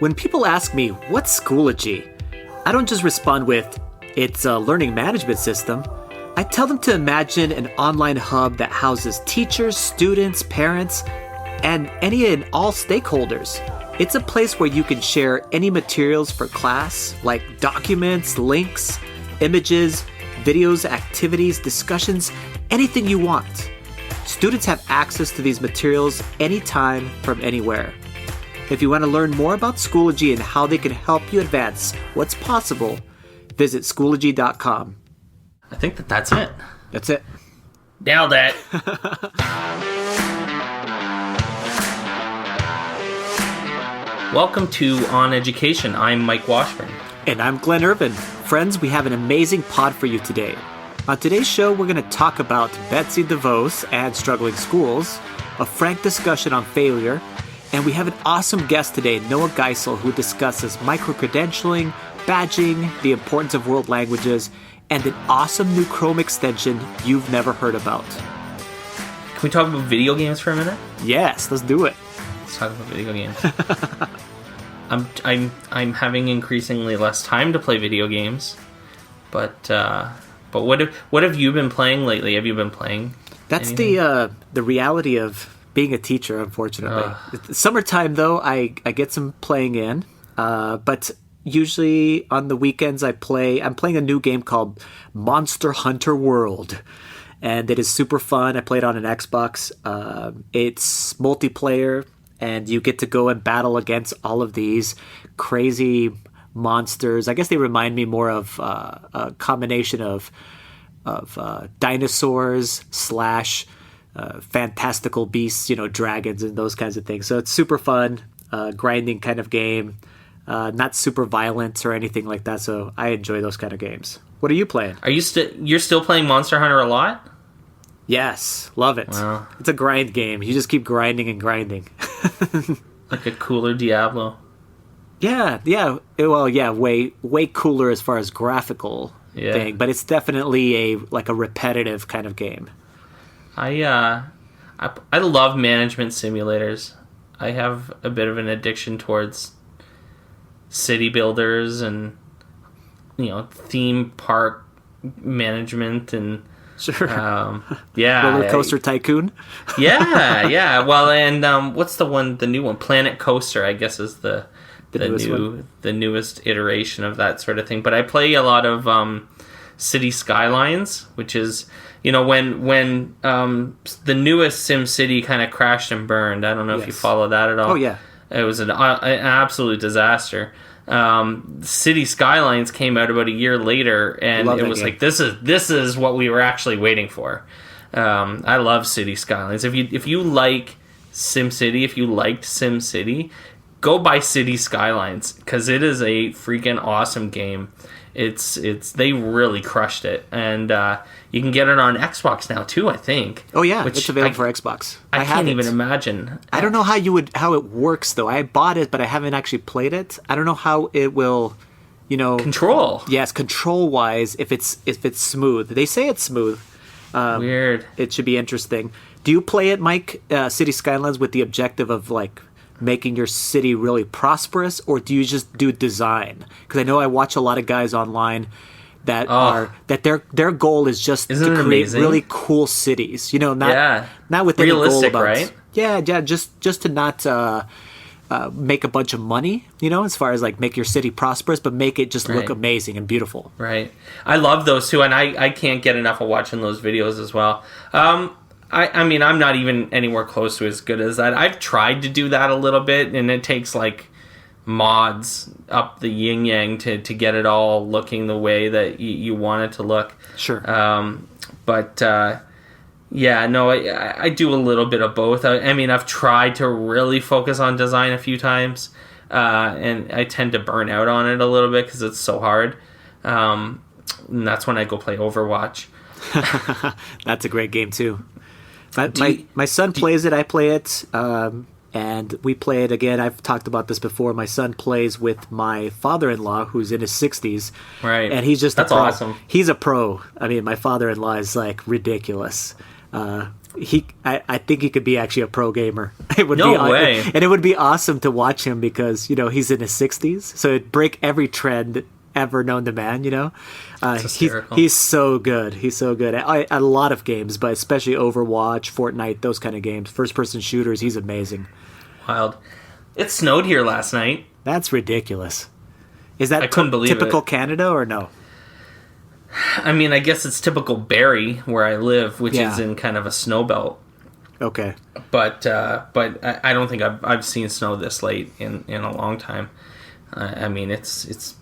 When people ask me, what's Schoology? I don't just respond with, it's a learning management system. I tell them to imagine an online hub that houses teachers, students, parents, and any and all stakeholders. It's a place where you can share any materials for class, like documents, links, images, videos, activities, discussions, anything you want. Students have access to these materials anytime from anywhere. If you want to learn more about Schoology and how they can help you advance what's possible, visit Schoology.com. I think that's it. That's it. Nailed it. Welcome to On Education. I'm Mike Washburn. And I'm Glen Irvin. Friends, we have an amazing pod for you today. On today's show, we're going to talk about Betsy DeVos and struggling schools, a frank discussion on failure, and we have an awesome guest today, Noah Geisel, who discusses micro-credentialing, badging, the importance of world languages, and an awesome new Chrome extension you've never heard about. Can we talk about video games for a minute? Yes, let's do it. Let's talk about video games. I'm having increasingly less time to play video games, but what have you been playing lately? Have you been playing? That's anything? the reality of being a teacher, unfortunately. Summertime, though, I get some playing in, but usually on the weekends I'm playing a new game called Monster Hunter World, and it is super fun. I play it on an Xbox. It's multiplayer, and you get to go and battle against all of these crazy monsters. I guess they remind me more of a combination of dinosaurs / fantastical beasts, dragons and those kinds of things. So it's super fun, grinding kind of game, not super violent or anything like that. So I enjoy those kind of games. What are you playing? You're still playing Monster Hunter a lot? Yes, love it. Wow. It's a grind game. You just keep grinding and grinding. Like a cooler Diablo. Yeah. Way cooler as far as graphical thing, but it's definitely a repetitive kind of game. I love management simulators. I have a bit of an addiction towards city builders and theme park management and sure. Roller Coaster Tycoon. yeah. Well, and what's the new one? Planet Coaster, I guess, is the newest iteration of that sort of thing. But I play a lot of City Skylines, which is when the newest SimCity kind of crashed and burned. I don't know if you follow that at all. Oh yeah, it was an absolute disaster. City Skylines came out about a year later, and it was like this is what we were actually waiting for. I love City Skylines. If you like SimCity, if you liked SimCity, go buy City Skylines because it is a freaking awesome game. It's they really crushed it, and you can get it on Xbox now too, I think. Oh yeah, it's available for Xbox. I can't even imagine. I don't know how it works though. I bought it, but I haven't actually played it. I don't know how it will, control. Yes, control wise, if it's smooth. They say it's smooth. Weird. It should be interesting. Do you play it, Mike? City Skylines with the objective of making your city really prosperous, or do you just do design? Because I know I watch a lot of guys online that their goal is just Isn't to create amazing? Really cool cities. Not with any realistic, goal about right? Yeah, just to not make a bunch of money. As far as make your city prosperous, but make it just look amazing and beautiful. Right. I love those too, and I can't get enough of watching those videos as well. I mean, I'm not even anywhere close to as good as that. I've tried to do that a little bit, and it takes mods up the yin yang to get it all looking the way that you want it to look. Sure. I do a little bit of both. I mean, I've tried to really focus on design a few times, and I tend to burn out on it a little bit because it's so hard. And that's when I go play Overwatch. That's a great game too. My son plays it. I play it. And we play it again. I've talked about this before. My son plays with my father-in-law, who's in his 60s. Right. And he's just That's a pro. awesome. He's a pro. I mean, my father-in-law is ridiculous. I think he could be actually a pro gamer. It would No way. And it would be awesome to watch him because, he's in his 60s. So it'd break every trend ever known to man, he's so good. He's so good at a lot of games, but especially Overwatch, Fortnite, those kind of games. First-person shooters, he's amazing. Wild. It snowed here last night. That's ridiculous. Is that I couldn't believe typical it. Canada or no? I mean, I guess it's typical Barrie, where I live, which is in kind of a snow belt. Okay. But I don't think I've seen snow this late in a long time. I mean, it's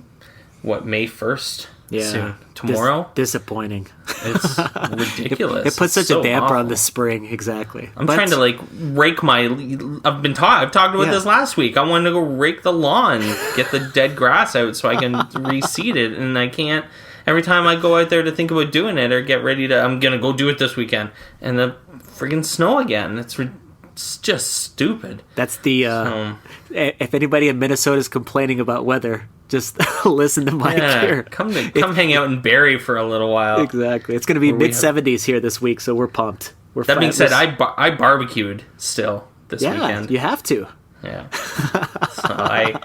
what, May 1st? Yeah. Soon. Tomorrow? Disappointing. It's ridiculous. It puts such a damper awful on the spring, exactly. I'm trying to rake I've talked about this last week. I wanted to go rake the lawn, get the dead grass out so I can reseed it, and I can't. Every time I go out there to think about doing it or get ready to, I'm gonna go do it this weekend, and the friggin' snow again. It's just stupid. That's the if anybody in Minnesota is complaining about weather, just listen to Mike here. Come hang out in Barrie for a little while. Exactly. It's going to be mid-70s here this week, so we're pumped. That being said, I barbecued still this weekend. You have to. Yeah. So I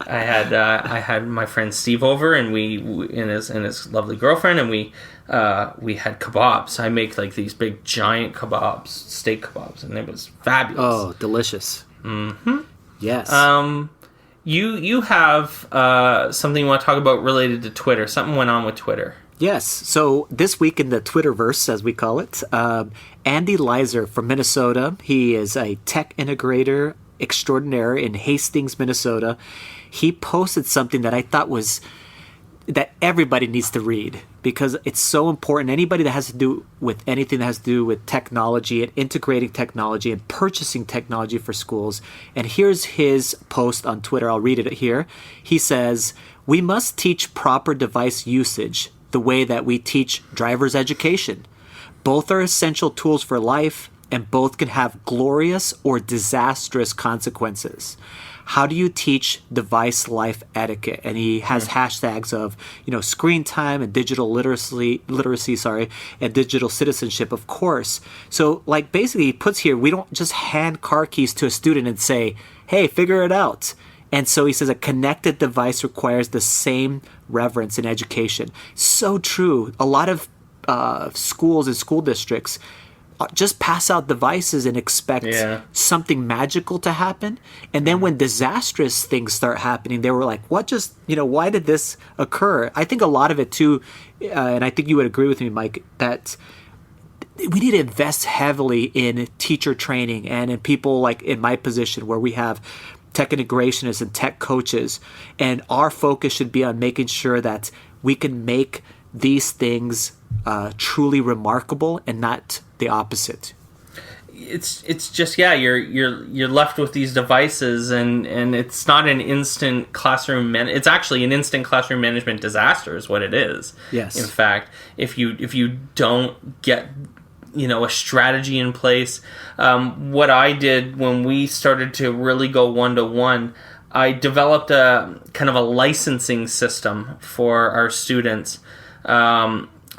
had my friend Steve over, and we and his lovely girlfriend, and we had kebabs. I make these big giant kebabs, steak kebabs, and it was fabulous. Oh, delicious. Mm-hmm. Yes. You have something you want to talk about related to Twitter. Something went on with Twitter. Yes. So this week in the Twitterverse, as we call it, Andy Leiser from Minnesota. He is a tech integrator extraordinaire in Hastings, Minnesota. He posted something that I thought that everybody needs to read because it's so important. Anybody that has to do with anything that has to do with technology and integrating technology and purchasing technology for schools. And here's his post on Twitter. I'll read it here. He says, "We must teach proper device usage the way that we teach driver's education. Both are essential tools for life, and both can have glorious or disastrous consequences. How do you teach device life etiquette?" And he has hashtags of, screen time and digital literacy, and digital citizenship, of course. So, basically, he puts here, we don't just hand car keys to a student and say, "Hey, figure it out." And so he says a connected device requires the same reverence in education. So true. A lot of schools and school districts just pass out devices and expect something magical to happen. And then when disastrous things start happening, they were like, why did this occur? I think a lot of it too, and I think you would agree with me, Mike, that we need to invest heavily in teacher training and in people like in my position where we have tech integrationists and tech coaches. And our focus should be on making sure that we can make these things truly remarkable and not the opposite. It's just you're left with these devices and it's not an instant classroom it's actually an instant classroom management disaster is what it is. Yes. In fact, if you don't get a strategy in place, what I did when we started to really go one-to-one, I developed a kind of a licensing system for our students,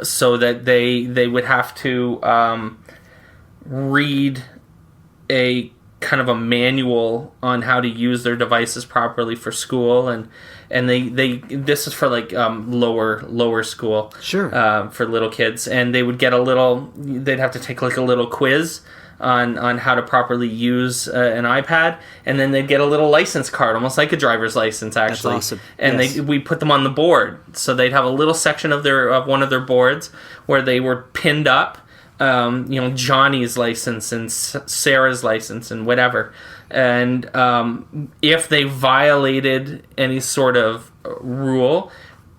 so that they would have to read a kind of a manual on how to use their devices properly for school, and they this is for lower school, sure, for little kids, and they would get they'd have to take a little quiz on how to properly use an iPad, and then they'd get a little license card, almost like a driver's license, actually. That's awesome. And yes. we put them on the board, so they'd have a little section of one of their boards where they were pinned up, Johnny's license and Sarah's license and whatever. And if they violated any sort of rule,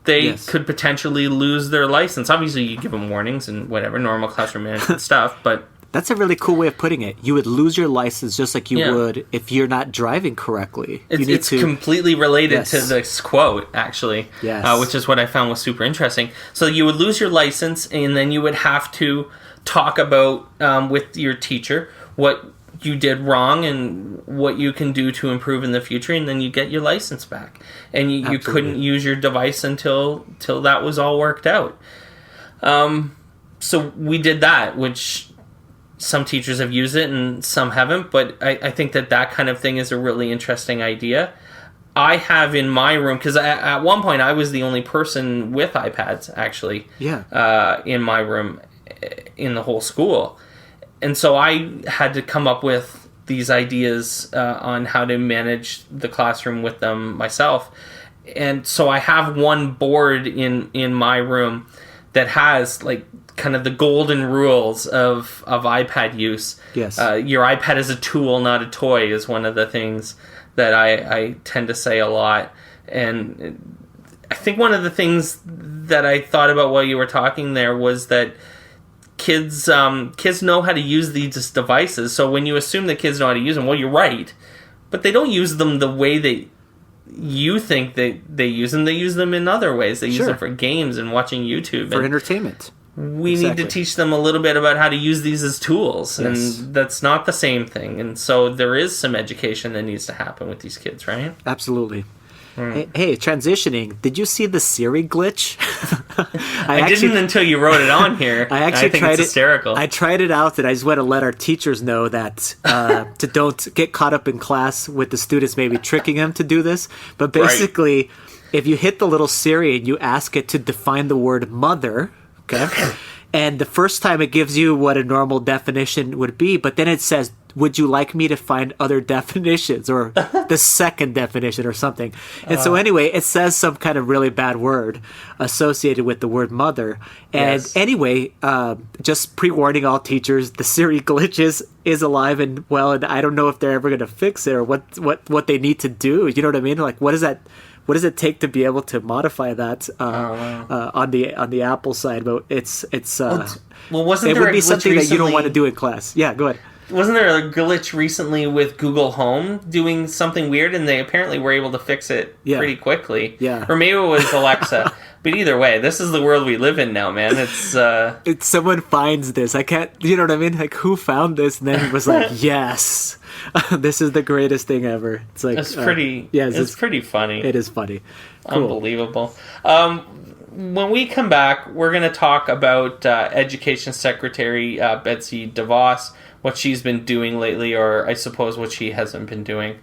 they could potentially lose their license. Obviously, you give them warnings and whatever, normal classroom management stuff, but that's a really cool way of putting it. You would lose your license just like you would if you're not driving correctly. It's completely related to this quote, actually, which is what I found was super interesting. So you would lose your license, and then you would have to talk about with your teacher what you did wrong and what you can do to improve in the future, and then you get your license back. And you couldn't use your device until that was all worked out. So we did that, which some teachers have used it and some haven't, but I think that kind of thing is a really interesting idea. I have in my room, because at one point I was the only person with iPads, actually, in my room in the whole school. And so I had to come up with these ideas on how to manage the classroom with them myself. And so I have one board in my room that has like kind of the golden rules of iPad use. Yes. Your iPad is a tool, not a toy, is one of the things that I tend to say a lot. And I think one of the things that I thought about while you were talking there was that kids know how to use these devices. So when you assume that kids know how to use them, well, you're right. But they don't use them the way that you think they use them. They use them in other ways. They use them for games and watching YouTube. For entertainment. We need to teach them a little bit about how to use these as tools, and that's not the same thing. And so there is some education that needs to happen with these kids, right? Absolutely. Hey, transitioning, did you see the Siri glitch? I didn't until you wrote it on here. I think it's hysterical. I tried it out, and I just want to let our teachers know that to don't get caught up in class with the students maybe tricking them to do this. But basically, if you hit the little Siri and you ask it to define the word mother, okay, and the first time it gives you what a normal definition would be, but then it says, would you like me to find other definitions or the second definition or something? And so anyway, it says some kind of really bad word associated with the word mother. And anyway, just pre-warning all teachers, the Siri glitch is alive and well, and I don't know if they're ever going to fix it or what they need to do. You know what I mean? Like, what does it take to be able to modify that on the Apple side? But it's wasn't it there would be a glitch something that you don't recently? want to do in class. Yeah, go ahead. Wasn't there a glitch recently with Google Home doing something weird, and they apparently were able to fix it pretty quickly? Yeah. Or maybe it was Alexa. But either way, this is the world we live in now, man. It's someone finds this. I can't, you know what I mean? Like, who found this and then was like, yes, this is the greatest thing ever. It's like, it's pretty, it's pretty funny. It is funny. Cool. Unbelievable. When we come back, we're going to talk about Education Secretary Betsy DeVos, what she's been doing lately, or I suppose what she hasn't been doing.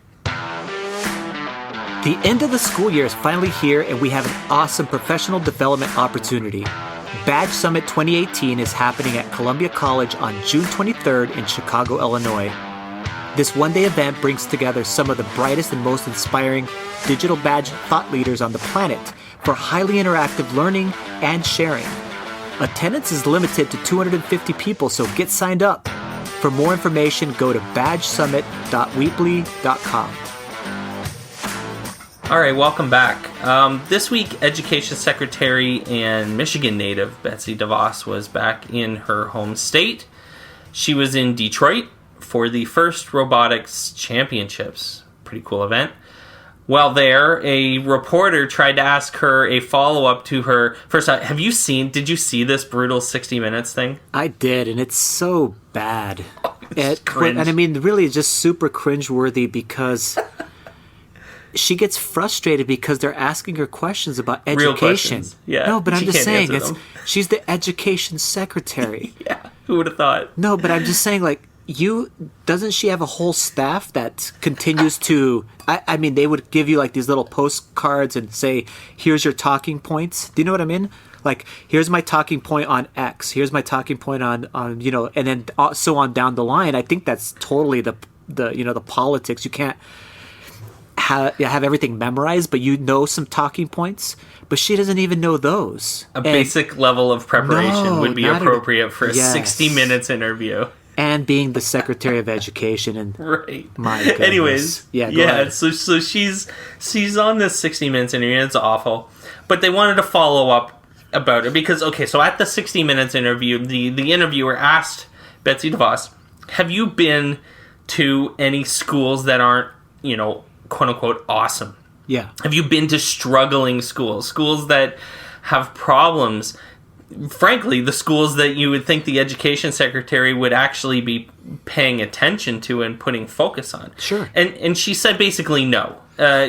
The end of the school year is finally here, and we have an awesome professional development opportunity. Badge Summit 2018 is happening at Columbia College on June 23rd in Chicago, Illinois. This one-day event brings together some of the brightest and most inspiring digital badge thought leaders on the planet for highly interactive learning and sharing. Attendance is limited to 250 people, so get signed up. For more information, go to badgesummit.weebly.com. All right, welcome back. This week, Education Secretary and Michigan native Betsy DeVos was back in her home state. She was in Detroit for the first robotics championships. Pretty cool event. While there, a reporter tried to ask her a follow-up to her. First, did you see this brutal 60 Minutes thing? I did, and it's so bad. Cringe. And I mean, really, it's just super cringeworthy because she gets frustrated because they're asking her questions about education. Real questions. Yeah. No, but I'm just saying, she's the education secretary. Yeah, who would have thought? No, but I'm just saying, like, doesn't she have a whole staff that continues to, I mean, they would give you like these little postcards and say, here's your talking points. Do you know what I mean? Like, here's my talking point on X. Here's my talking point on and then so on down the line. I think that's totally the politics. You can't have everything memorized, but you know some talking points. But she doesn't even know those. Basic level of preparation would be appropriate for a 60 Minutes interview. And being the Secretary of Education, and right. My goodness. Anyways, go ahead. So she's on this 60 Minutes interview, and it's awful. But they wanted to follow up about it because so at the 60 Minutes interview, the interviewer asked Betsy DeVos, "Have you been to any schools that aren't, quote unquote awesome? Yeah. Have you been to struggling schools that have problems?" Frankly, the schools that you would think the education secretary would actually be paying attention to and putting focus on. Sure. And she said basically no.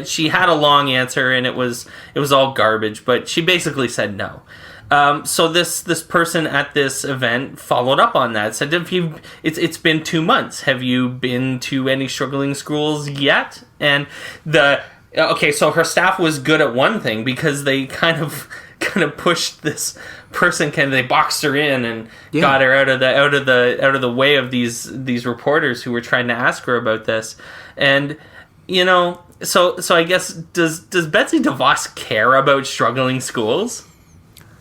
She had a long answer and it was all garbage, but she basically said no. So this person at this event followed up on that. Said, it's been 2 months. Have you been to any struggling schools yet? And so her staff was good at one thing, because they kind of pushed this person, they boxed her in and got her out of the way of these reporters who were trying to ask her about this. And so I guess does Betsy DeVos care about struggling schools?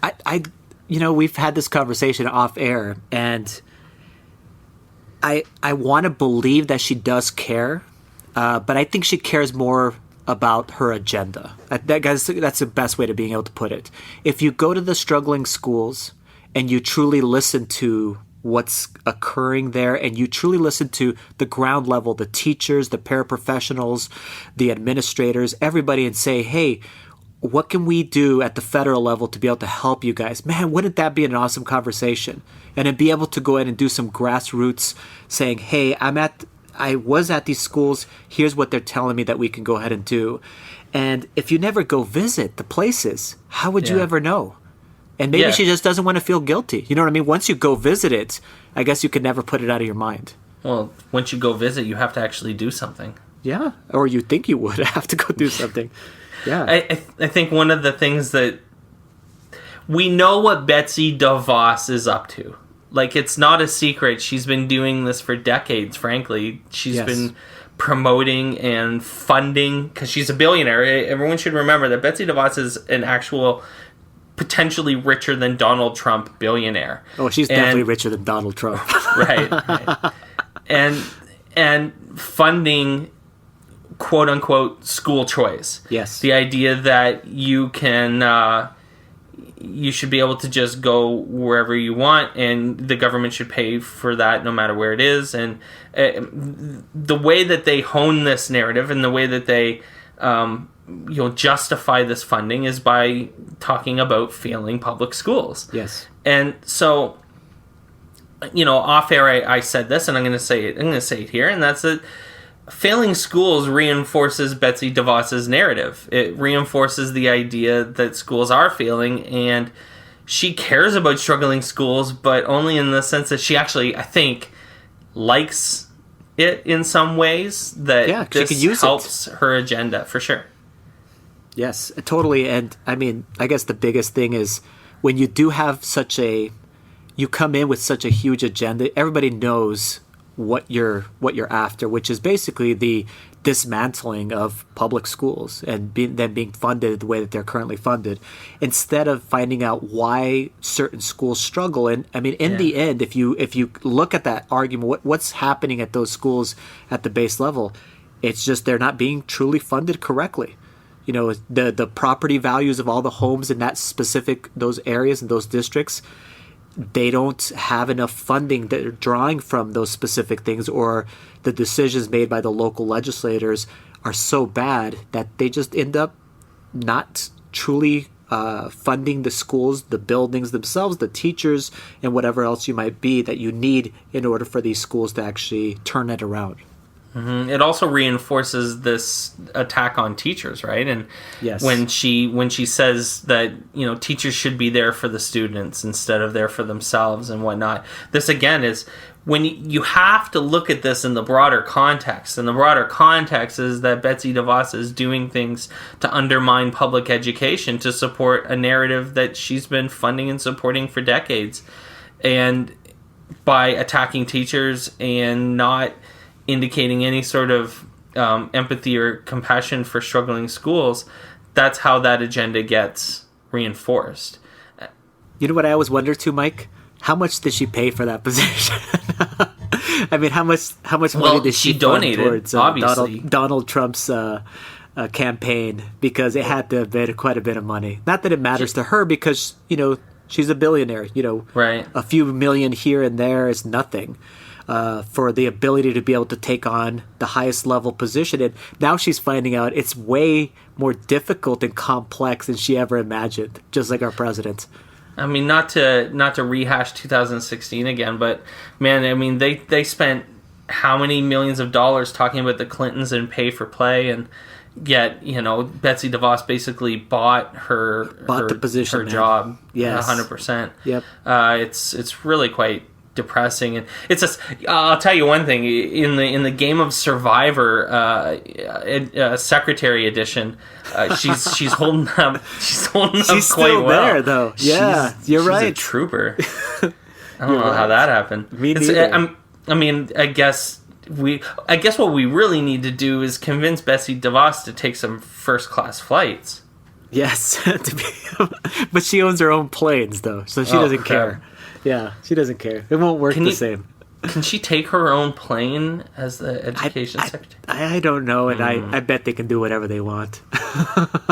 I we've had this conversation off air, and I want to believe that she does care, but I think she cares more about her agenda. That's the best way to being able to put it. If you go to the struggling schools and you truly listen to what's occurring there, and you truly listen to the ground level, the teachers, the paraprofessionals, the administrators, everybody, and say, hey, what can we do at the federal level to be able to help you guys? Man, wouldn't that be an awesome conversation? And then be able to go in and do some grassroots saying, hey, I was at these schools. Here's what they're telling me that we can go ahead and do. And if you never go visit the places, how would you ever know? And maybe she just doesn't want to feel guilty. You know what I mean? Once you go visit it, I guess you could never put it out of your mind. Well, once you go visit, you have to actually do something. Yeah. Or you think you would have to go do something. Yeah. I think one of the things that we know what Betsy DeVos is up to. Like, it's not a secret. She's been doing this for decades, frankly. She's been promoting and funding, because she's a billionaire. Everyone should remember that Betsy DeVos is an actual potentially richer than Donald Trump billionaire. Oh, she's definitely richer than Donald Trump. Right. And funding, quote unquote, school choice. Yes. The idea that you can you should be able to just go wherever you want, and the government should pay for that no matter where it is. And the way that they hone this narrative, and the way that they justify this funding, is by talking about failing public schools. Yes. And so, off air, I said this, and I'm going to say it here, and that's that failing schools reinforces Betsy DeVos's narrative. It reinforces the idea that schools are failing, and she cares about struggling schools, but only in the sense that she actually, I think, likes it in some ways, that this she can use helps her agenda, for sure. Yes, totally. And I mean, I guess the biggest thing is when you do have you come in with such a huge agenda, everybody knows what you're after, which is basically the dismantling of public schools and them being funded the way that they're currently funded, instead of finding out why certain schools struggle. And I mean, in the end, if you look at that argument, what's happening at those schools at the base level, it's just they're not being truly funded correctly. The property values of all the homes in those areas and those districts, they don't have enough funding that are drawing from those specific things, or the decisions made by the local legislators are so bad that they just end up not truly funding the schools, the buildings themselves, the teachers, and whatever else you might be that you need in order for these schools to actually turn it around. Mm-hmm. It also reinforces this attack on teachers, right? And when she says that teachers should be there for the students instead of there for themselves and whatnot. This again is when you have to look at this in the broader context. And the broader context is that Betsy DeVos is doing things to undermine public education to support a narrative that she's been funding and supporting for decades, and by attacking teachers and not indicating any sort of empathy or compassion for struggling schools, that's how that agenda gets reinforced. You know what I always wonder too, Mike? How much did she pay for that position? I mean, how much money did she donate towards obviously Donald Trump's campaign? Because it had to have been quite a bit of money. Not that it matters to her, because she's a billionaire. Right. A few million here and there is nothing. For the ability to be able to take on the highest level position. And now she's finding out it's way more difficult and complex than she ever imagined, just like our president. I mean, not to rehash 2016 again, but man, I mean, they spent how many millions of dollars talking about the Clintons and pay for play, and Yet, Betsy DeVos basically bought the position, her job. Yes. 100%. Yep. It's really quite depressing, and I'll tell you one thing, in the game of Survivor, Secretary Edition, she's holding up she's quite still well there, though. Yeah, you're right. She's a trooper. I don't know how that happened. Me neither. I guess what we really need to do is convince Betsy DeVos to take some first class flights. Yes, but she owns her own planes, though, so she doesn't care. Yeah, she doesn't care. It won't work the same. Can she take her own plane as the education secretary? I don't know, and I bet they can do whatever they want.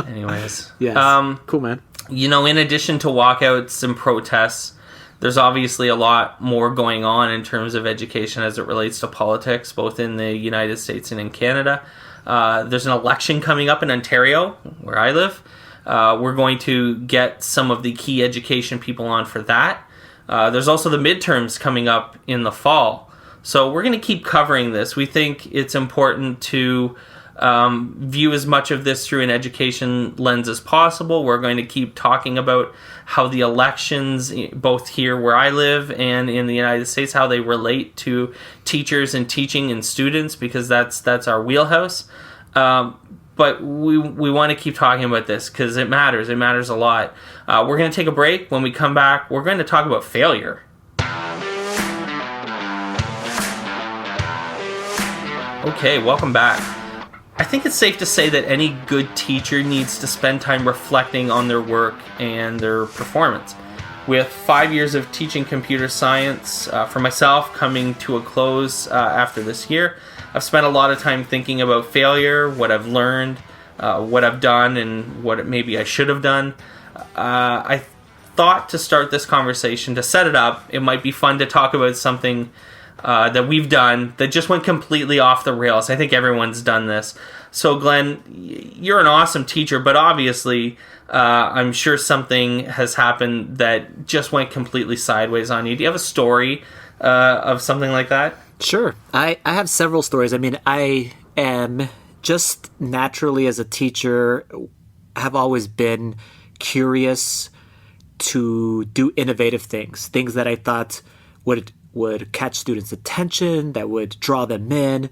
Anyways. Yes. Cool, man. In addition to walkouts and protests, there's obviously a lot more going on in terms of education as it relates to politics, both in the United States and in Canada. There's an election coming up in Ontario, where I live. We're going to get some of the key education people on for that. There's also the midterms coming up in the fall. So we're going to keep covering this. We think it's important to view as much of this through an education lens as possible. We're going to keep talking about how the elections, both here where I live and in the United States, how they relate to teachers and teaching and students, because that's our wheelhouse. But we want to keep talking about this because it matters. It matters a lot. We're going to take a break. When we come back, we're going to talk about failure. Okay, welcome back. I think it's safe to say that any good teacher needs to spend time reflecting on their work and their performance. With 5 years of teaching computer science for myself coming to a close after this year, I've spent a lot of time thinking about failure, what I've learned, what I've done, and what maybe I should have done. I thought to start this conversation, to set it up, it might be fun to talk about something that we've done that just went completely off the rails. I think everyone's done this. So, Glen, you're an awesome teacher, but obviously I'm sure something has happened that just went completely sideways on you. Do you have a story of something like that? Sure. I have several stories. I mean, I am just naturally as a teacher, have always been curious to do innovative things that I thought would catch students' attention, that would draw them in,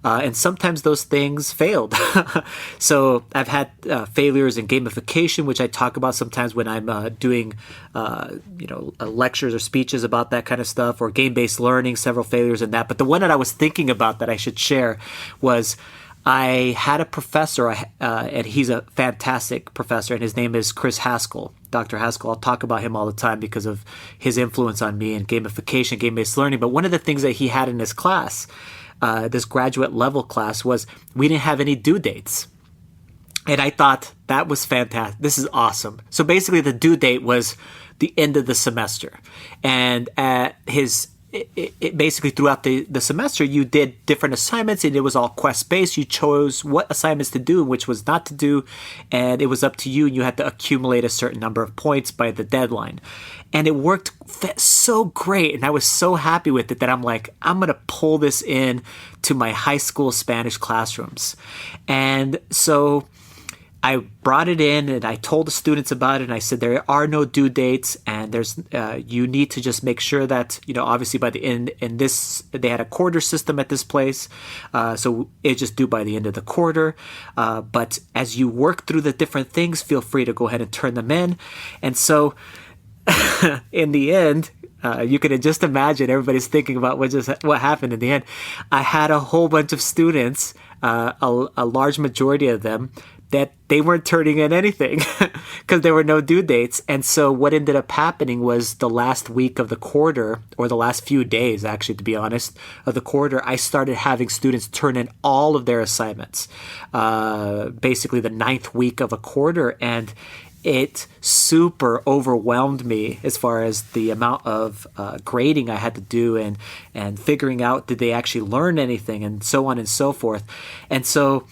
and sometimes those things failed. So I've had failures in gamification, which I talk about sometimes when I'm doing lectures or speeches about that kind of stuff, or game-based learning, several failures in that. But the one that I was thinking about that I should share was I had a professor, and he's a fantastic professor, and his name is Chris Haskell, Dr. Haskell. I'll talk about him all the time because of his influence on me in gamification, game-based learning. But one of the things that he had in his class, this graduate level class, was we didn't have any due dates. And I thought that was fantastic. This is awesome. So basically the due date was the end of the semester. And at it basically throughout the semester, you did different assignments, and it was all quest-based. You chose what assignments to do and which was not to do, and it was up to you, and you had to accumulate a certain number of points by the deadline. And it worked so great, and I was so happy with it that I'm like, I'm going to pull this in to my high school Spanish classrooms. And so I brought it in and I told the students about it, and I said there are no due dates, and there's you need to just make sure that, obviously by the end, and this, they had a quarter system at this place, so it's just due by the end of the quarter, but as you work through the different things, feel free to go ahead and turn them in. And so in the end, you can just imagine everybody's thinking about what happened in the end. I had a whole bunch of students, a large majority of them, that they weren't turning in anything because there were no due dates. And so what ended up happening was the last week of the quarter, or the last few days, actually, to be honest, of the quarter, I started having students turn in all of their assignments, basically the 9th week of a quarter. And it super overwhelmed me as far as the amount of grading I had to do and figuring out, did they actually learn anything, and so on and so forth. And so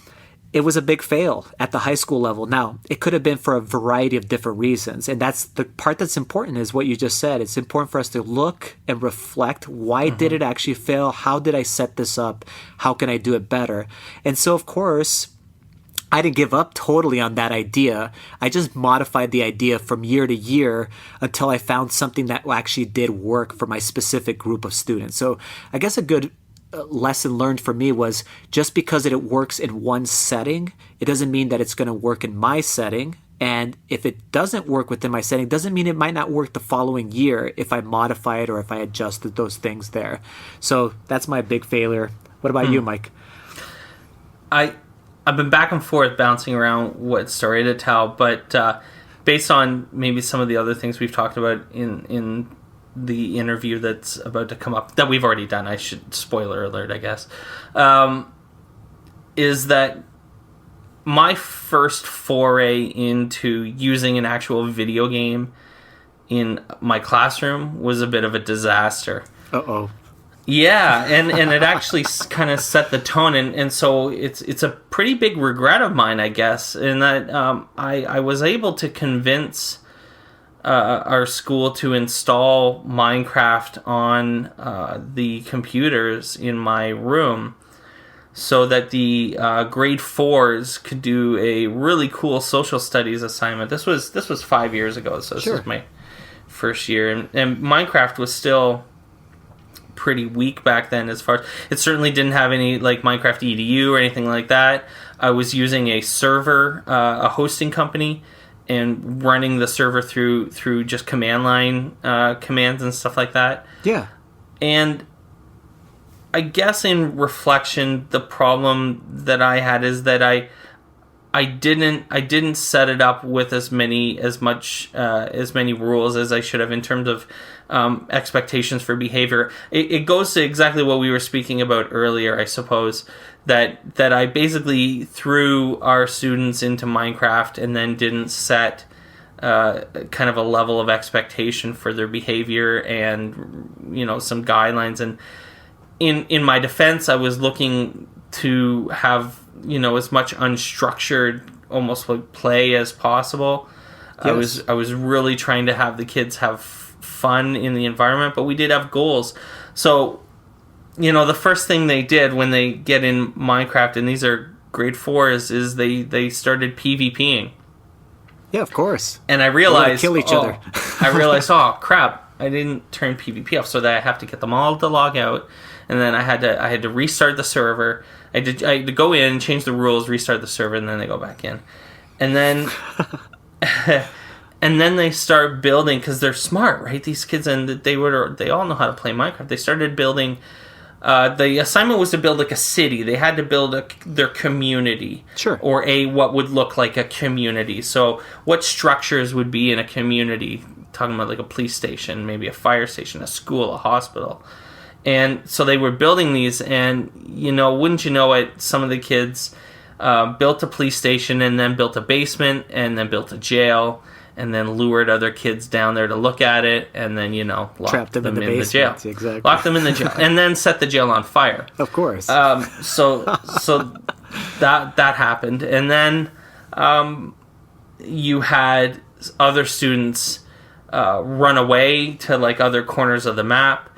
it was a big fail at the high school level. Now, it could have been for a variety of different reasons. And that's the part that's important, is what you just said. It's important for us to look and reflect. Why did it actually fail? How did I set this up? How can I do it better? And so, of course, I didn't give up totally on that idea. I just modified the idea from year to year until I found something that actually did work for my specific group of students. So I guess a good lesson learned for me was just because it works in one setting, it doesn't mean that it's going to work in my setting. And if it doesn't work within my setting, doesn't mean it might not work the following year if I modify it or if I adjusted those things there. So that's my big failure. What about you, Mike? I've been back and forth bouncing around what story to tell, but based on maybe some of the other things we've talked about in the interview that's about to come up, that we've already done, I should, spoiler alert, I guess, is that my first foray into using an actual video game in my classroom was a bit of a disaster. Uh-oh. Yeah, and it actually kind of set the tone, and so it's a pretty big regret of mine, I guess, in that I was able to convince our school to install Minecraft on the computers in my room, so that the grade 4s could do a really cool social studies assignment. This was 5 years ago, so this was my first year, and Minecraft was still pretty weak back then. As far as it certainly didn't have any like Minecraft EDU or anything like that. I was using a server, a hosting company, and running the server through just command line commands and stuff like that. Yeah. And I guess in reflection, the problem that I had is that I didn't set it up with as many rules as I should have in terms of expectations for behavior. It goes to exactly what we were speaking about earlier, I suppose, that I basically threw our students into Minecraft and then didn't set kind of a level of expectation for their behavior and, you know, some guidelines. And in my defense, I was looking to have, you know, as much unstructured, almost like play as possible. Yes. I was really trying to have the kids have fun in the environment, but we did have goals. So, you know, the first thing they did when they get in Minecraft, and these are grade 4s, is they started PvPing. Yeah, of course. And I realized, kill each other. oh crap, I didn't turn PvP off, so that I have to get them all to log out, and then I had to restart the server. I had to go in, change the rules, restart the server, and then they go back in. And then and then they start building, because they're smart, right? These kids, and they all know how to play Minecraft. They started building, the assignment was to build like a city. They had to build their community. Sure. Or what would look like a community. So what structures would be in a community? Talking about like a police station, maybe a fire station, a school, a hospital. And so they were building these, and, you know, wouldn't you know it, some of the kids built a police station and then built a basement and then built a jail and then lured other kids down there to look at it and then, you know, locked them in the jail. Exactly. Locked them in the jail and then set the jail on fire. Of course. So that happened. And then you had other students run away to like other corners of the map.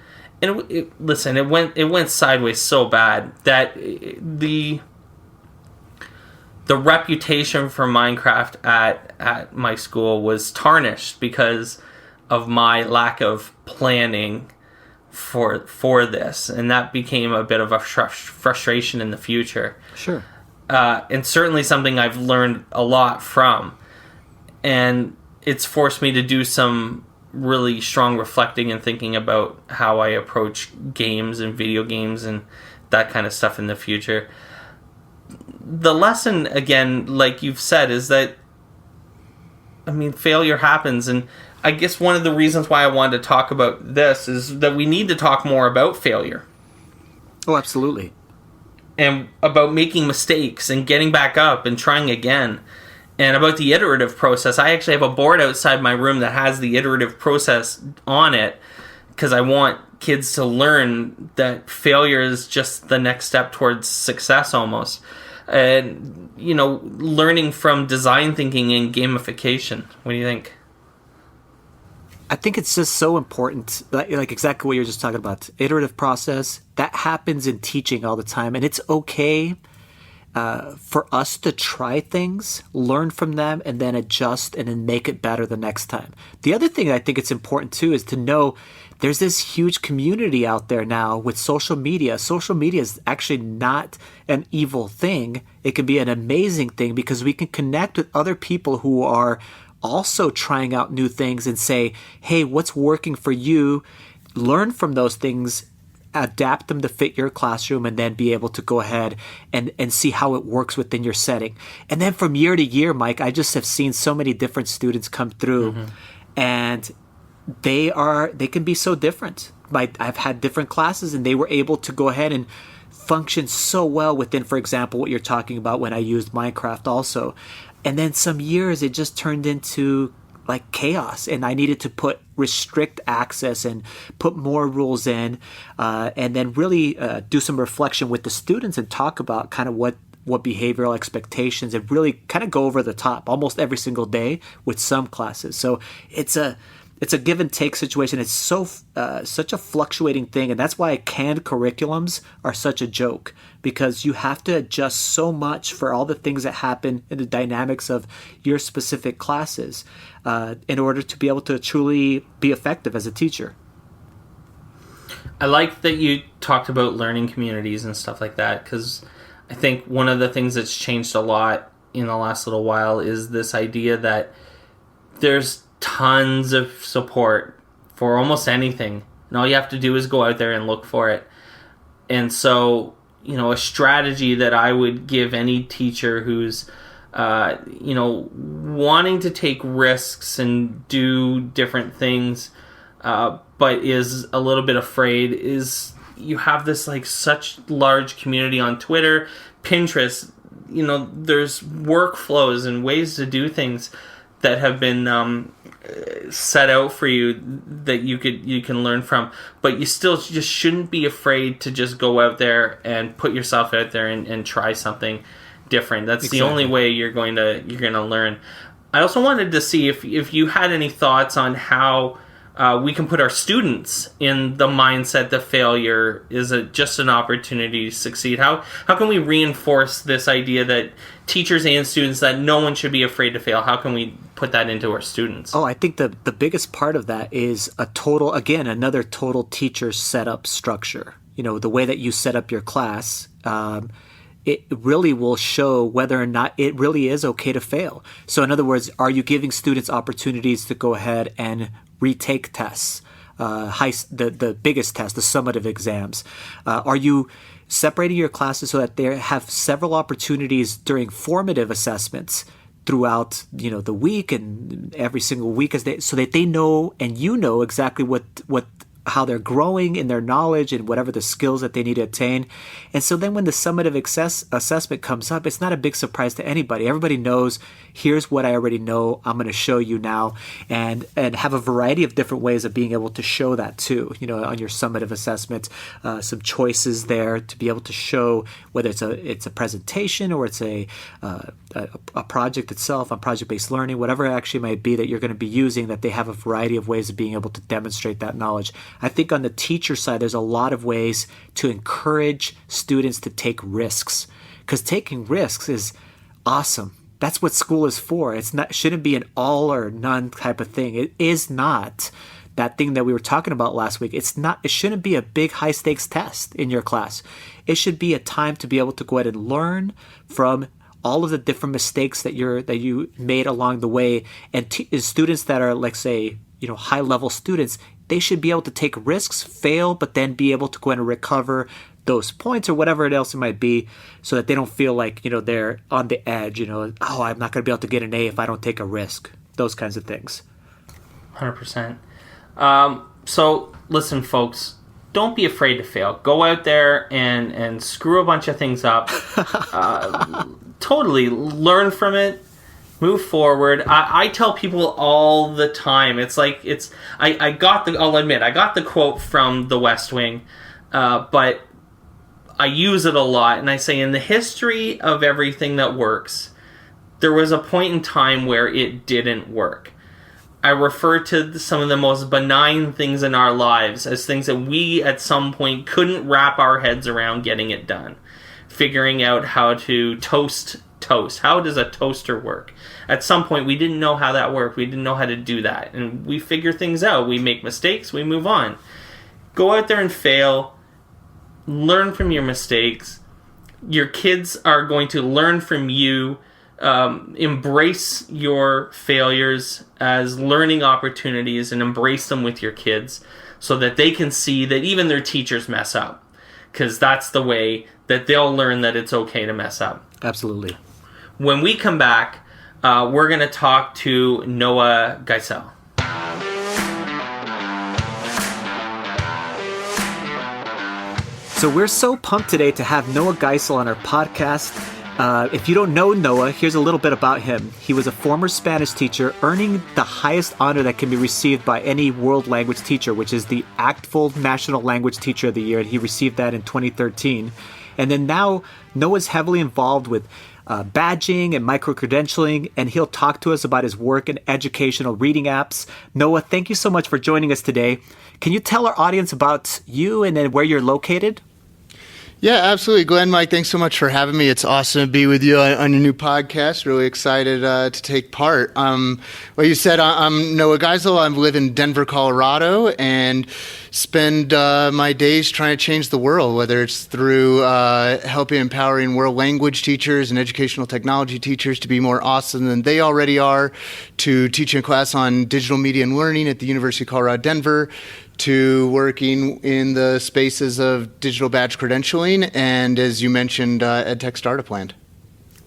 And it went sideways so bad that the reputation for Minecraft at my school was tarnished because of my lack of planning for this, and that became a bit of a frustration in the future. Sure. And certainly something I've learned a lot from, and it's forced me to do some really strong reflecting and thinking about how I approach games and video games and that kind of stuff in the future. The lesson, again, like you've said, is that, I mean, failure happens, and I guess one of the reasons why I wanted to talk about this is that we need to talk more about failure. Oh, absolutely. And about making mistakes and getting back up and trying again. And about the iterative process. I actually have a board outside my room that has the iterative process on it, because I want kids to learn that failure is just the next step towards success almost. And, you know, learning from design thinking and gamification. What do you think? I think it's just so important, like exactly what you're just talking about. Iterative process, that happens in teaching all the time, and it's okay. for us to try things, learn from them, and then adjust and then make it better the next time. The other thing I think it's important too is to know there's this huge community out there now with social media. Social media is actually not an evil thing. It can be an amazing thing because we can connect with other people who are also trying out new things and say, hey, what's working for you? Learn from those things, adapt them to fit your classroom, and then be able to go ahead and see how it works within your setting. And then from year to year, Mike, I just have seen so many different students come through, and they can be so different. I've had different classes, and they were able to go ahead and function so well within, for example, what you're talking about when I used Minecraft also. And then some years it just turned into like chaos, and I needed to restrict access and put more rules in, and then really do some reflection with the students and talk about kind of what behavioral expectations, and really kind of go over the top almost every single day with some classes. So it's a give and take situation. It's such a fluctuating thing, and that's why canned curriculums are such a joke, because you have to adjust so much for all the things that happen in the dynamics of your specific classes in order to be able to truly be effective as a teacher. I like that you talked about learning communities and stuff like that, because I think one of the things that's changed a lot in the last little while is this idea that there's tons of support for almost anything, and all you have to do is go out there and look for it. And so, a strategy that I would give any teacher who's wanting to take risks and do different things, but is a little bit afraid, is you have this such large community on Twitter, Pinterest. There's workflows and ways to do things that have been set out for you that you can learn from, but you still just shouldn't be afraid to just go out there and put yourself out there and try something different. That's exactly the only way you're going to learn. I also wanted to see if you had any thoughts on how we can put our students in the mindset that failure is just an opportunity to succeed. How can we reinforce this idea that teachers and students, that no one should be afraid to fail? How can we put that into our students? Oh, I think the biggest part of that is another total teacher setup structure. The way that you set up your class, it really will show whether or not it really is okay to fail. So in other words, are you giving students opportunities to go ahead and retake tests, the biggest test, the summative exams? Are you separating your classes so that they have several opportunities during formative assessments throughout the week and every single week so that they know and exactly how they're growing in their knowledge and whatever the skills that they need to attain. And so then when the summative assessment comes up, it's not a big surprise to anybody. Everybody knows, here's what I already know, I'm going to show you now, and have a variety of different ways of being able to show that too. On your summative assessment, some choices there to be able to show whether it's a presentation or it's a project itself on project-based learning, whatever it actually might be that you're going to be using, that they have a variety of ways of being able to demonstrate that knowledge. I think on the teacher side, there's a lot of ways to encourage students to take risks, because taking risks is awesome. That's what school is for. Shouldn't be an all or none type of thing. It is not that thing that we were talking about last week. It shouldn't be a big high stakes test in your class. It should be a time to be able to go ahead and learn from all of the different mistakes that you made along the way. And students that are, like, say, high level students, they should be able to take risks, fail, but then be able to go ahead and recover those points or whatever else it might be, so that they don't feel like, they're on the edge, I'm not going to be able to get an A if I don't take a risk. Those kinds of things. 100%. So listen, folks, don't be afraid to fail. Go out there and screw a bunch of things up. Totally learn from it. Move forward. I tell people all the time, I'll admit, I got the quote from The West Wing, but I use it a lot, and I say, in the history of everything that works, there was a point in time where it didn't work. I refer to some of the most benign things in our lives as things that we at some point couldn't wrap our heads around getting it done. figuring out how to toast toast. How does a toaster work? At some point, we didn't know how that worked. We didn't know how to do that. And we figure things out. We make mistakes. We move on. Go out there and fail. Learn from your mistakes. Your kids are going to learn from you. Embrace your failures as learning opportunities and embrace them with your kids so that they can see that even their teachers mess up. Because that's the way that they'll learn that it's okay to mess up. Absolutely. When we come back, we're going to talk to Noah Geisel. So we're so pumped today to have Noah Geisel on our podcast. If you don't know Noah, here's a little bit about him. He was a former Spanish teacher, earning the highest honor that can be received by any world language teacher, which is the ACTFL National Language Teacher of the Year. And he received that in 2013. And then now Noah's heavily involved with badging and micro-credentialing, and he'll talk to us about his work in educational reading apps. Noah, thank you so much for joining us today. Can you tell our audience about you and then where you're located? Yeah, absolutely. Glen, Mike, thanks so much for having me. It's awesome to be with you on your new podcast. Really excited to take part. Well, you said I'm Noah Geisel. I live in Denver, Colorado, and spend my days trying to change the world, whether it's through helping empowering world language teachers and educational technology teachers to be more awesome than they already are, to teaching a class on digital media and learning at the University of Colorado, Denver, to working in the spaces of digital badge credentialing, and as you mentioned, EdTech Startup Land.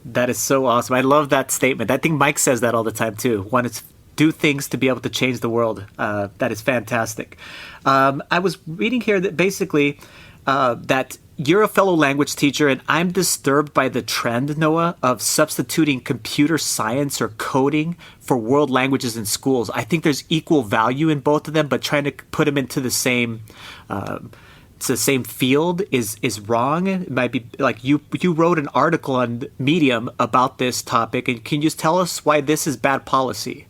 That is so awesome. I love that statement. I think Mike says that all the time too. Want to do things to be able to change the world. That is fantastic. I was reading here that basically that you're a fellow language teacher, and I'm disturbed by the trend, Noah, of substituting computer science or coding for world languages in schools. I think there's equal value in both of them, but trying to put them into the same field is wrong. It might be like you wrote an article on Medium about this topic, and can you just tell us why this is bad policy?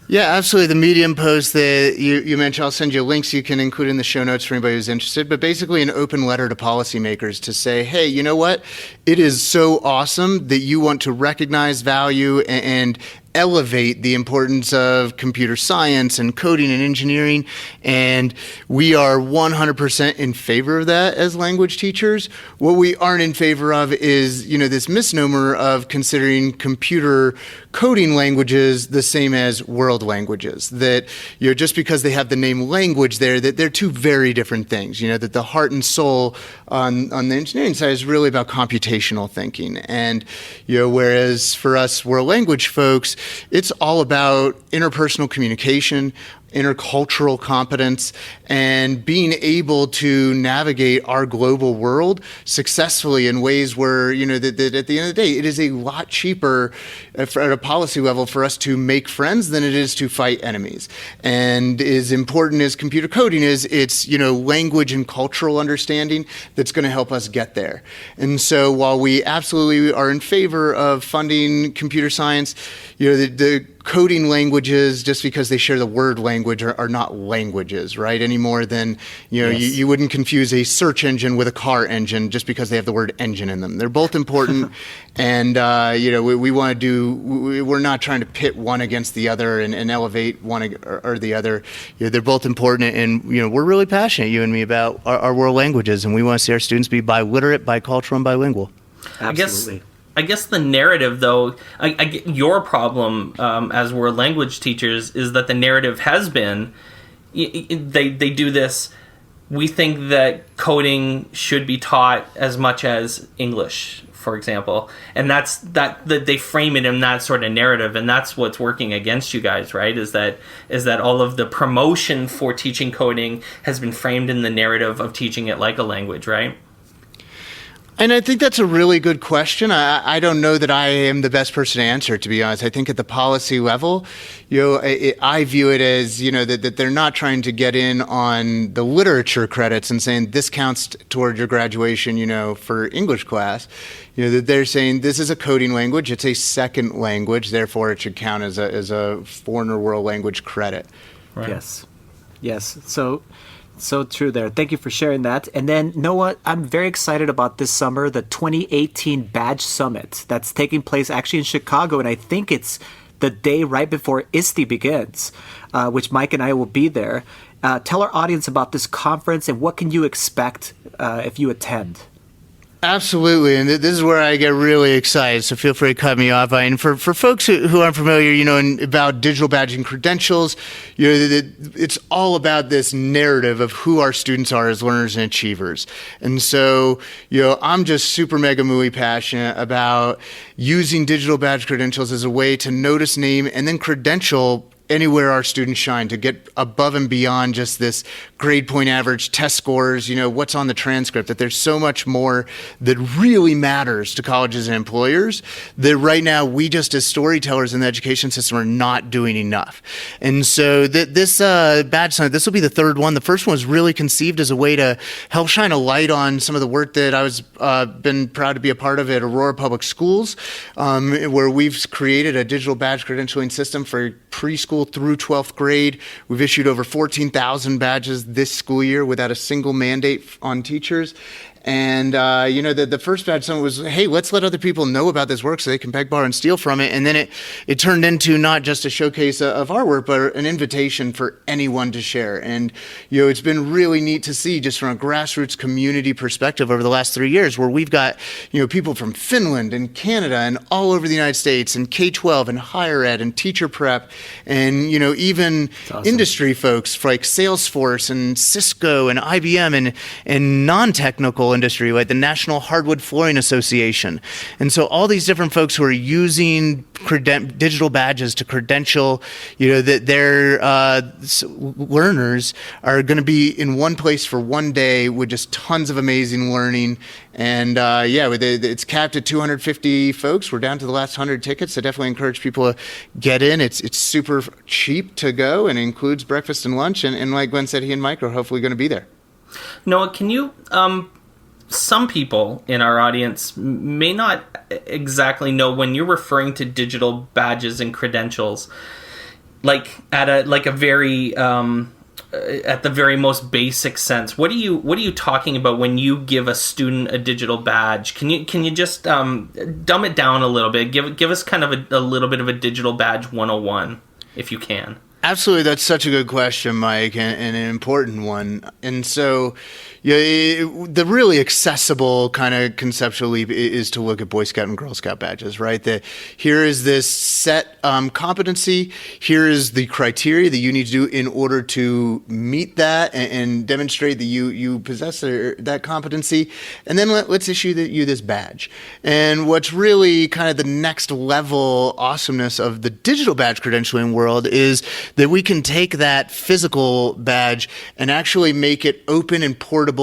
Yeah, absolutely. The Medium post that you mentioned, I'll send you links you can include in the show notes for anybody who's interested, but basically an open letter to policymakers to say, hey, you know what? It is so awesome that you want to recognize value and elevate the importance of computer science and coding and engineering, and we are 100% in favor of that as language teachers. What we aren't in favor of is, this misnomer of considering computer coding languages the same as world languages, that, just because they have the name language there, that they're two very different things, that the heart and soul on the engineering side is really about computational thinking. And, whereas for us world language folks, it's all about interpersonal communication, intercultural competence, and being able to navigate our global world successfully in ways where, that at the end of the day, it is a lot cheaper at a policy level for us to make friends than it is to fight enemies. And as important as computer coding is, it's, language and cultural understanding that's going to help us get there. And so while we absolutely are in favor of funding computer science, the coding languages, just because they share the word language, are not languages, right? Any more than, Yes. you wouldn't confuse a search engine with a car engine just because they have the word engine in them. They're both important. And, we want to we're not trying to pit one against the other and elevate one or the other. They're both important. And, we're really passionate, you and me, about our world languages. And we want to see our students be biliterate, bicultural, and bilingual. Absolutely. I guess the narrative, though, I get your problem as world language teachers is that the narrative has been, they do this, we think that coding should be taught as much as English, for example. And that's that they frame it in that sort of narrative, and that's what's working against you guys, right? Is that all of the promotion for teaching coding has been framed in the narrative of teaching it like a language, right? And I think that's a really good question. I don't know that I am the best person to answer it, to be honest. I think at the policy level, I view it as, that they're not trying to get in on the literature credits and saying this counts toward your graduation, for English class. That they're saying this is a coding language. It's a second language. Therefore, it should count as a foreign or world language credit. Right. Yes. So So true there. Thank you for sharing that. And then, Noah, I'm very excited about this summer, the 2018 Badge Summit that's taking place actually in Chicago. And I think it's the day right before ISTE begins, which Mike and I will be there. Tell our audience about this conference and what can you expect if you attend? Absolutely, and this is where I get really excited, so feel free to cut me off. And for folks who aren't familiar, about digital badging credentials, it's all about this narrative of who our students are as learners and achievers. And so, I'm just super mega mooey passionate about using digital badge credentials as a way to notice, name, and then credential anywhere our students shine, to get above and beyond just this grade point average, test scores, what's on the transcript, that there's so much more that really matters to colleges and employers that right now we just as storytellers in the education system are not doing enough. And so this badge summit, this will be the third one. The first one was really conceived as a way to help shine a light on some of the work that I was been proud to be a part of at Aurora Public Schools, where we've created a digital badge credentialing system for preschool through 12th grade. We've issued over 14,000 badges this school year without a single mandate on teachers. And, the first badge summit was, hey, let's let other people know about this work so they can beg, borrow, and steal from it. And then it turned into not just a showcase of our work, but an invitation for anyone to share. And, it's been really neat to see just from a grassroots community perspective over the last 3 years where we've got, people from Finland and Canada and all over the United States and K-12 and higher ed and teacher prep and, even awesome. Industry folks like Salesforce and Cisco and IBM and non-technical industry, like the National Hardwood Flooring Association. And so all these different folks who are using digital badges to credential, that their learners are going to be in one place for one day with just tons of amazing learning. And it's capped at 250 folks. We're down to the last 100 tickets, so definitely encourage people to get in. It's super cheap to go and includes breakfast and lunch. And like Glenn said, he and Mike are hopefully going to be there. Noah, can you... some people in our audience may not exactly know when you're referring to digital badges and credentials, like at a very at the very most basic sense. What are you talking about when you give a student a digital badge? Can you just dumb it down a little bit? Give us kind of a little bit of a digital badge 101 if you can. Absolutely. That's such a good question, Mike, and an important one. And so, the really accessible kind of conceptual leap is to look at Boy Scout and Girl Scout badges, right? Here is this set competency. Here is the criteria that you need to do in order to meet that and demonstrate that you possess that competency. And then let's issue you this badge. And what's really kind of the next level awesomeness of the digital badge credentialing world is that we can take that physical badge and actually make it open and portable,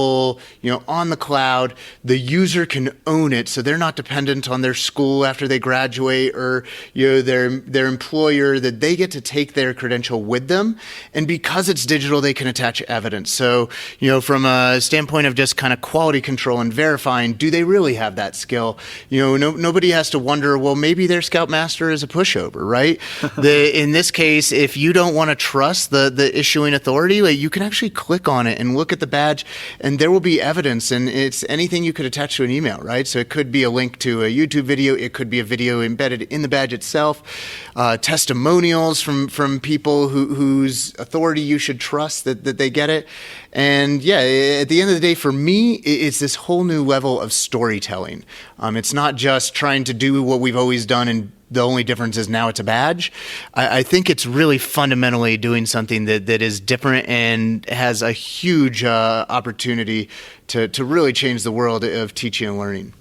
on the cloud. The user can own it, so they're not dependent on their school after they graduate or their employer, that they get to take their credential with them. And because it's digital, they can attach evidence. So, from a standpoint of just kind of quality control and verifying, do they really have that skill? Nobody has to wonder, well, maybe their Scoutmaster is a pushover, right? In this case, if you don't want to trust the issuing authority, you can actually click on it and look at the badge, and there will be evidence, and it's anything you could attach to an email, right? So it could be a link to a YouTube video, it could be a video embedded in the badge itself, testimonials from people whose authority you should trust that they get it. And at the end of the day, for me, it's this whole new level of storytelling. It's not just trying to do what we've always done and the only difference is now it's a badge. I think it's really fundamentally doing something that is different and has a huge opportunity to really change the world of teaching and learning.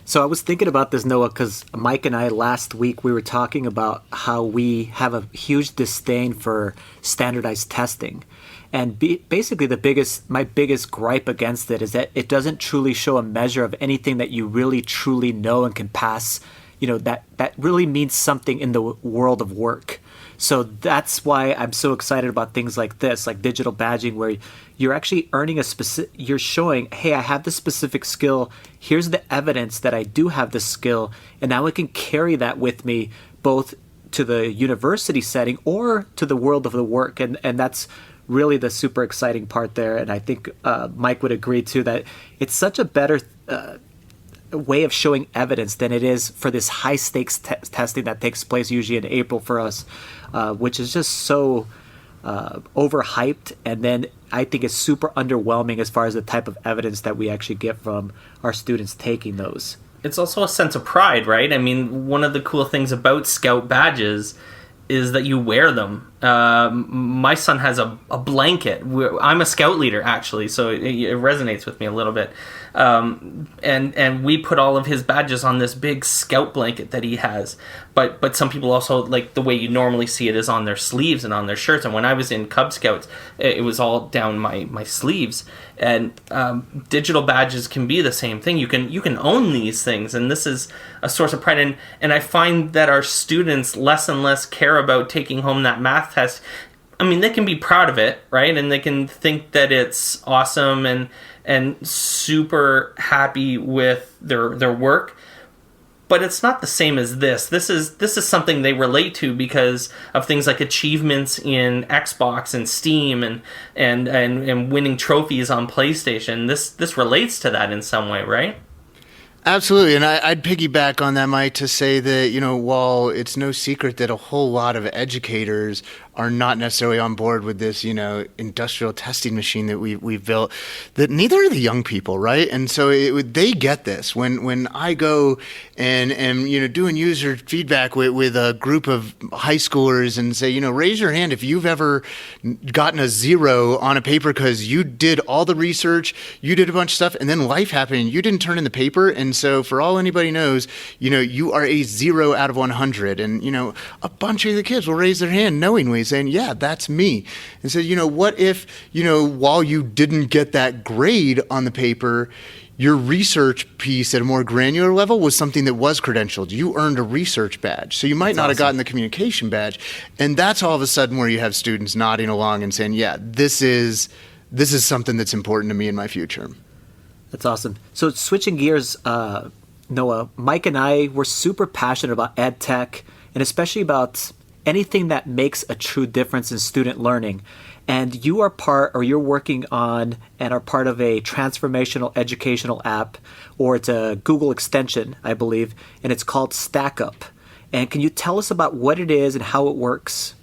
So I was thinking about this, Noah, because Mike and I last week, we were talking about how we have a huge disdain for standardized testing. And basically my biggest gripe against it is that it doesn't truly show a measure of anything that you really truly know and can pass, that really means something in the world of work. So that's why I'm so excited about things like this, like digital badging, where you're actually earning you're showing, hey, I have this specific skill. Here's the evidence that I do have this skill. And now I can carry that with me both to the university setting or to the world of the work. And that's really the super exciting part there. And I think Mike would agree too that it's such a better way of showing evidence than it is for this high stakes testing that takes place usually in April for us, which is just so overhyped. And then I think it's super underwhelming as far as the type of evidence that we actually get from our students taking those. It's also a sense of pride, right? I mean, one of the cool things about Scout badges is that you wear them. My son has a blanket. I'm a Scout leader, actually, so it resonates with me a little bit. And we put all of his badges on this big Scout blanket that he has. But some people also, like the way you normally see it, is on their sleeves and on their shirts. And when I was in Cub Scouts, it was all down my sleeves. And digital badges can be the same thing. You can own these things, and this is a source of pride. And I find that our students less and less care about taking home that math test. I mean, they can be proud of it, right? And they can think that it's awesome and super happy with their work. But it's not the same as this. This is something they relate to because of things like achievements in Xbox and Steam and winning trophies on PlayStation. This relates to that in some way, right? Absolutely, and I'd piggyback on that, Mike, to say that, while it's no secret that a whole lot of educators are not necessarily on board with this, industrial testing machine that we've built, that neither are the young people, right? And so they get this. When I go and am, doing user feedback with a group of high schoolers and say, raise your hand if you've ever gotten a 0 on a paper because you did all the research, you did a bunch of stuff, and then life happened and you didn't turn in the paper. And so for all anybody knows, you are a 0 out of 100. And, a bunch of the kids will raise their hand knowingly saying, yeah, that's me. And so, what if, while you didn't get that grade on the paper, your research piece at a more granular level was something that was credentialed. You earned a research badge. So you might not have gotten the communication badge. And that's all of a sudden where you have students nodding along and saying, yeah, this is something that's important to me in my future. That's awesome. So switching gears, Noah, Mike and I were super passionate about ed tech and especially about anything that makes a true difference in student learning. And you're working on and are part of a transformational educational app, or it's a Google extension, I believe, and it's called Stackup. And can you tell us about what it is and how it works?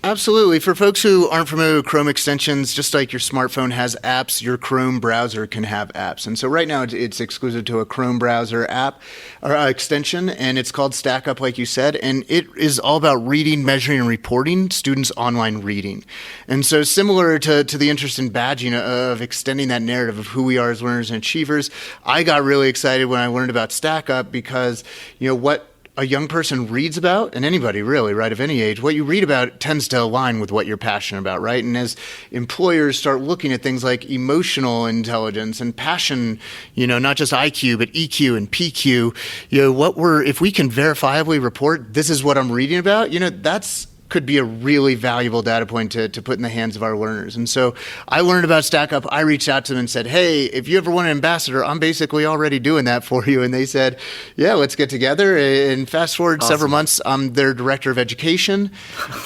Absolutely. For folks who aren't familiar with Chrome extensions, just like your smartphone has apps, your Chrome browser can have apps. And so right now it's exclusive to a Chrome browser app or extension, and it's called Stackup, like you said. And it is all about reading, measuring, and reporting students' online reading. And so similar to the interest in badging of extending that narrative of who we are as learners and achievers, I got really excited when I learned about Stackup because, what a young person reads about, and anybody really, right, of any age, what you read about tends to align with what you're passionate about, right? And as employers start looking at things like emotional intelligence and passion, not just IQ, but EQ and PQ, if we can verifiably report, this is what I'm reading about, that's could be a really valuable data point to put in the hands of our learners. And so I learned about Stackup. I reached out to them and said, hey, if you ever want an ambassador, I'm basically already doing that for you. And they said, yeah, let's get together. And fast forward several months, I'm their director of education.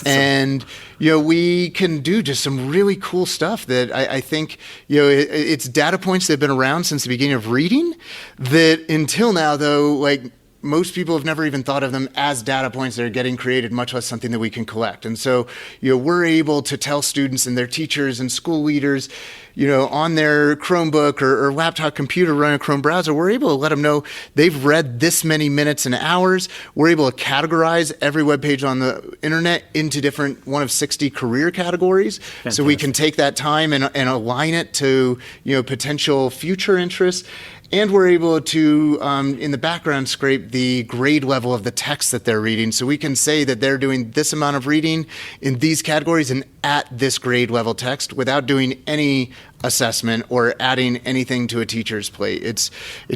And we can do just some really cool stuff that I think, it's data points that have been around since the beginning of reading that until now, though, like, most people have never even thought of them as data points that are getting created, much less something that we can collect. And so, we're able to tell students and their teachers and school leaders, on their Chromebook or laptop computer running a Chrome browser, we're able to let them know they've read this many minutes and hours. We're able to categorize every web page on the internet into different one of 60 career categories. Fantastic. So we can take that time and align it to, potential future interests. And we're able to, in the background, scrape the grade level of the text that they're reading. So we can say that they're doing this amount of reading in these categories and at this grade level text without doing any assessment or adding anything to a teacher's plate. It's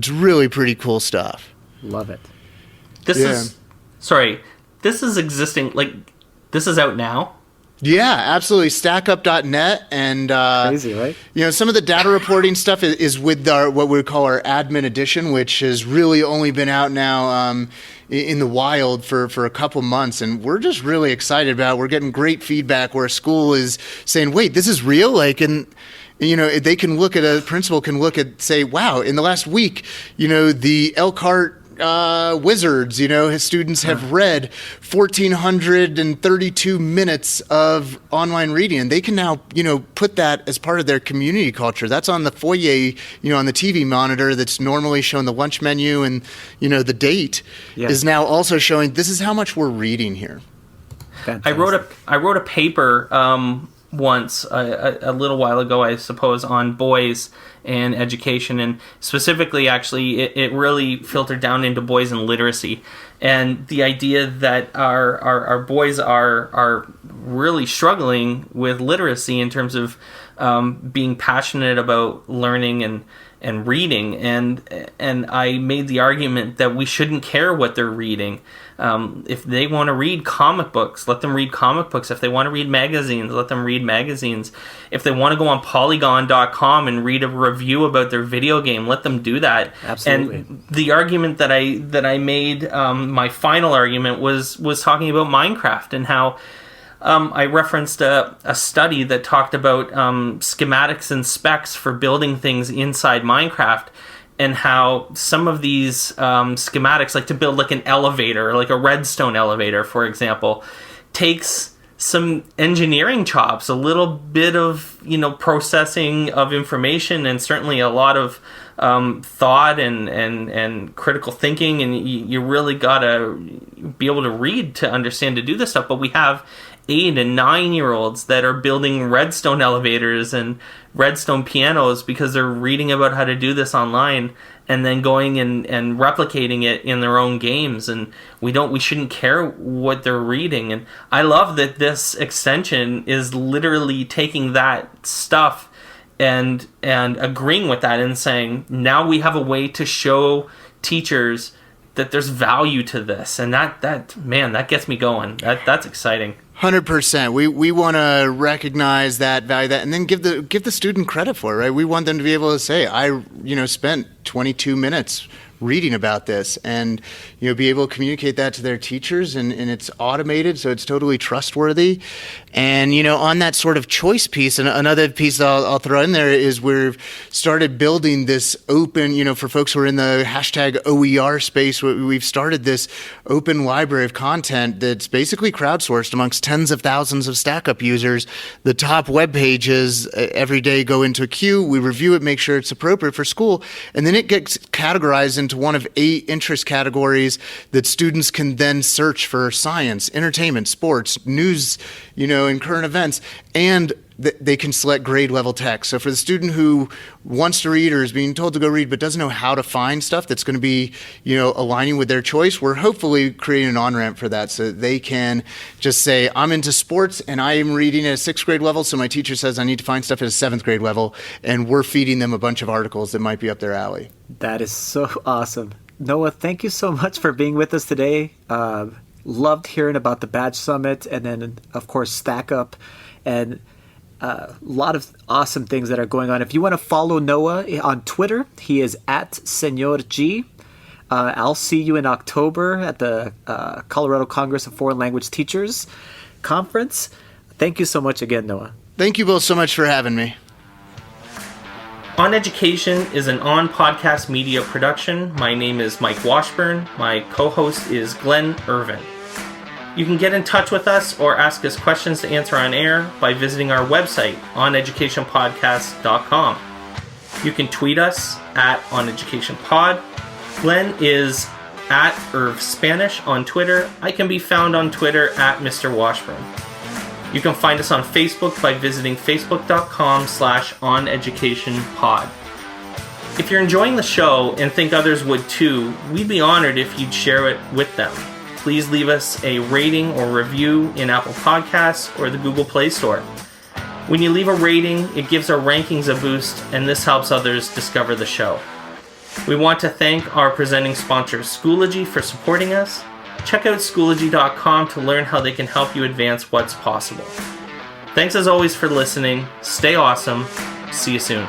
really pretty cool stuff. Love it. This is existing, this is out now? Yeah, absolutely. Stackup.net and crazy, right? Some of the data reporting stuff is with our what we call our admin edition, which has really only been out now in the wild for a couple months, and we're just really excited about it. We're getting great feedback where a school is saying, wait, this is real? Like, and they can look at, a principal can look at, say, wow, in the last week, the Elkhart Wizards, his students have read 1,432 minutes of online reading, and they can now, put that as part of their community culture. That's on the foyer, on the TV monitor that's normally showing the lunch menu, and, the date is now also showing this is how much we're reading here. Fantastic. I wrote a paper once a little while ago, I suppose, on boys and education, and specifically, actually, it really filtered down into boys and literacy, and the idea that our boys are really struggling with literacy in terms of being passionate about learning and reading, and I made the argument that we shouldn't care what they're reading. If they want to read comic books, let them read comic books. If they want to read magazines, let them read magazines. If they want to go on Polygon.com and read a review about their video game, let them do that. Absolutely. And the argument that I made, my final argument was talking about Minecraft, and how I referenced a study that talked about schematics and specs for building things inside Minecraft, and how some of these schematics, like to build like an elevator, like a redstone elevator, for example, takes some engineering chops, a little bit of processing of information, and certainly a lot of thought and critical thinking, and you really gotta be able to read to understand to do this stuff. But we have 8 and 9-year-olds that are building redstone elevators and redstone pianos because they're reading about how to do this online, and then going and replicating it in their own games. And we shouldn't care what they're reading. And I love that this extension is literally taking that stuff and agreeing with that, and saying, now we have a way to show teachers that there's value to this. And that gets me going. That's exciting. 100%. We want to recognize that value, and then give the student credit for it, right? We want them to be able to say, I spent 22 minutes reading about this, and be able to communicate that to their teachers, and it's automated, so it's totally trustworthy. And on that sort of choice piece, and another piece I'll throw in there is we've started building this open, for folks who are in the hashtag OER space, we've started this open library of content that's basically crowdsourced amongst tens of thousands of Stackup users. The top web pages every day go into a queue, we review it, make sure it's appropriate for school, and then it gets categorized into one of 8 interest categories that students can then search for: science, entertainment, sports, news, and current events, and they can select grade level text. So for the student who wants to read or is being told to go read but doesn't know how to find stuff that's going to be, aligning with their choice, we're hopefully creating an on-ramp for that, so that they can just say, I'm into sports and I am reading at a 6th grade level, so my teacher says I need to find stuff at a 7th grade level, and we're feeding them a bunch of articles that might be up their alley. That is so awesome. Noah, thank you so much for being with us today. Loved hearing about the Badge Summit, and then, of course, Stackup, and a lot of awesome things that are going on. If you want to follow Noah on Twitter, he is at Senor G. I'll see you in October at the Colorado Congress of Foreign Language Teachers Conference. Thank you so much again, Noah. Thank you both so much for having me. On Education is an on-podcast media production. My name is Mike Washburn. My co-host is Glen Irvin. You can get in touch with us or ask us questions to answer on air by visiting our website, oneducationpodcast.com. You can tweet us at oneducationpod. Glen is at IrvSpanish on Twitter. I can be found on Twitter at Mr. Washburn. You can find us on Facebook by visiting facebook.com/oneducationpod. If you're enjoying the show and think others would too, we'd be honored if you'd share it with them. Please leave us a rating or review in Apple Podcasts or the Google Play Store. When you leave a rating, it gives our rankings a boost, and this helps others discover the show. We want to thank our presenting sponsor, Schoology, for supporting us. Check out Schoology.com to learn how they can help you advance what's possible. Thanks as always for listening. Stay awesome. See you soon.